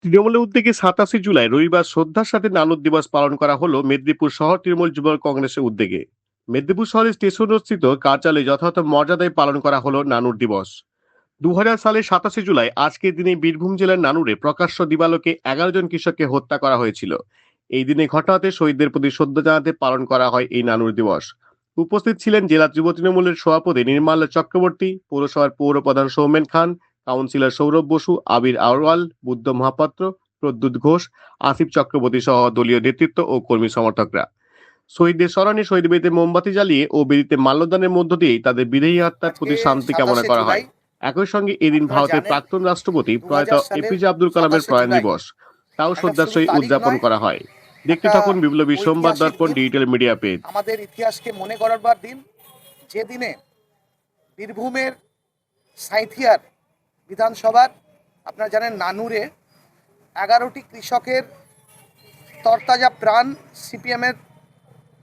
তৃণমূলের উদ্যোগে 27 জুলাই রবিবার শ্রদ্ধার সাথে নানুর দিবস পালন করা হলো মেদিনীপুর শহর তৃণমূল যুব কংগ্রেসের উদ্যোগে। মেদিনীপুর শহরের স্টেশন স্থিত কার্যালয়ে যথাযথ মর্যাদায় পালন করা হলো নানুর দিবস। 2000 সালের 27 জুলাই আজকের দিনে বীরভূম জেলার নানুরে প্রকাশ্য দিবালোকে 11 জন কৃষককে হত্যা করা হয়েছিল। এই দিনে ঘটনাতে শহীদদের প্রতি শ্রদ্ধা জানাতে পালন করা হয় এই নানুর দিবস। উপস্থিত ছিলেন জেলা যুব তৃণমূলের সভাপতি নির্মলা চক্রবর্তী, পৌরসভার পৌর প্রধান সৌমেন খান, কাউন্সিলর সৌরভ বসু, আবির আওয়াল, বুদ্ধ মহাপাত্র, প্রদ্যুৎ ঘোষ, আসিফ চক্রবর্তী সহ দলীয় নেতৃত্ব ও কর্মী সমর্থকরা। শহীদদের স্মরণে শহীদ বেদিতে মোমবাতি জ্বালিয়ে ও বেদিতে মাল্যদানের মধ্য দিয়েই তাদের বিদেহী আত্মার আজকে প্রতি শান্তি কামনা 27 করা হয়। জুলাই একই সঙ্গে এদিন আপনারা ভারতের জানেন প্রাক্তন রাষ্ট্রপতি প্রয়াত 2000 সালের এপিজে আব্দুল কালামের 27 প্রয়াণ জুলাই দিবস তাও একটা শ্রদ্ধার শুধু সহিত তারিখ উদযাপন নয়, করা হয়। দেখতে একটা থাকুন বিপ্লবী সোমবার ঐতিহাসিক দর্পণ দিন, ডিজিটাল মিডিয়া পেজ। আমাদের ইতিহাসকে মনে করাবার দিন, যে দিনে বীরভূমের সাঁইথিয়ার বিধানসভার আপনারা জানেন নানুরে 11টি কৃষকের তরতাজা প্রাণ সিপিএমের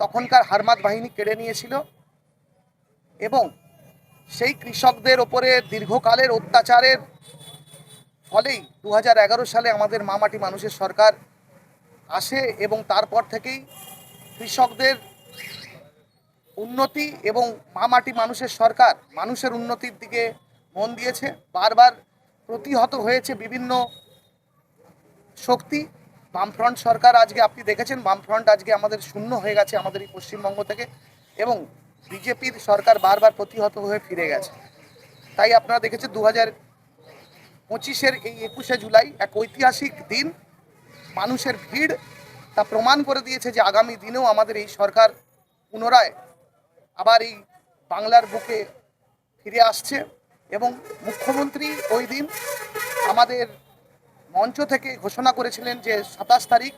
তখনকার হারমাত বাহিনী কেড়ে নিয়েছিল এবং সেই কৃষকদের ওপরে দীর্ঘকালের অত্যাচারের ফলেই 2011 সালে আমাদের মামাটি মানুষের সরকার আসে এবং তারপর থেকেই কৃষকদের উন্নতি এবং মামাটি মানুষের সরকার মানুষের উন্নতির দিকে মন দিয়েছে। বারবার প্রতিহত হয়েছে বিভিন্ন শক্তি। বামফ্রন্ট সরকার, আজকে আপনি দেখেছেন বামফ্রন্ট আজকে আমাদের শূন্য হয়ে গেছে আমাদের এই পশ্চিমবঙ্গ থেকে, এবং বিজেপির সরকার বারবার প্রতিহত হয়ে ফিরে গেছে। তাই আপনারা দেখেছেন 2025-এর এই 21শে জুলাই এক ঐতিহাসিক দিন। মানুষের ভিড় তা প্রমাণ করে দিয়েছে যে আগামী দিনেও আমাদের এই সরকার পুনরায় আবার এই বাংলার বুকে ফিরে আসছে। এবং মুখ্যমন্ত্রী ওই দিন আমাদের মঞ্চ থেকে ঘোষণা করেছিলেন যে 27 তারিখ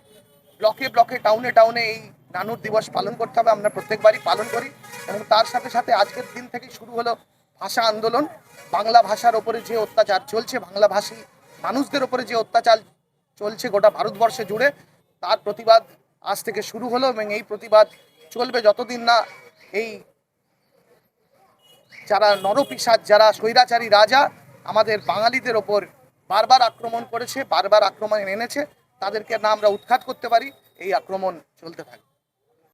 ব্লকে ব্লকে টাউনে টাউনে এই নানুর দিবস পালন করতে হবে। আমরা প্রত্যেকবারই পালন করি এবং তার সাথে সাথে আজকের দিন থেকেই শুরু হলো ভাষা আন্দোলন। বাংলা ভাষার ওপরে যে অত্যাচার চলছে, বাংলাভাষী মানুষদের ওপরে যে অত্যাচার চলছে গোটা ভারতবর্ষে জুড়ে, তার প্রতিবাদ আজ থেকে শুরু হলো এবং এই প্রতিবাদ চলবে যতদিন না এই যারা নরপিশাচ, যারা স্বৈরাচারী রাজা আমাদের বাঙালিদের ওপর বারবার আক্রমণ করেছে, বারবার আক্রমণ এনেছে, তাদেরকে না আমরা উৎখাত করতে পারি, এই আক্রমণ চলতে থাকবে।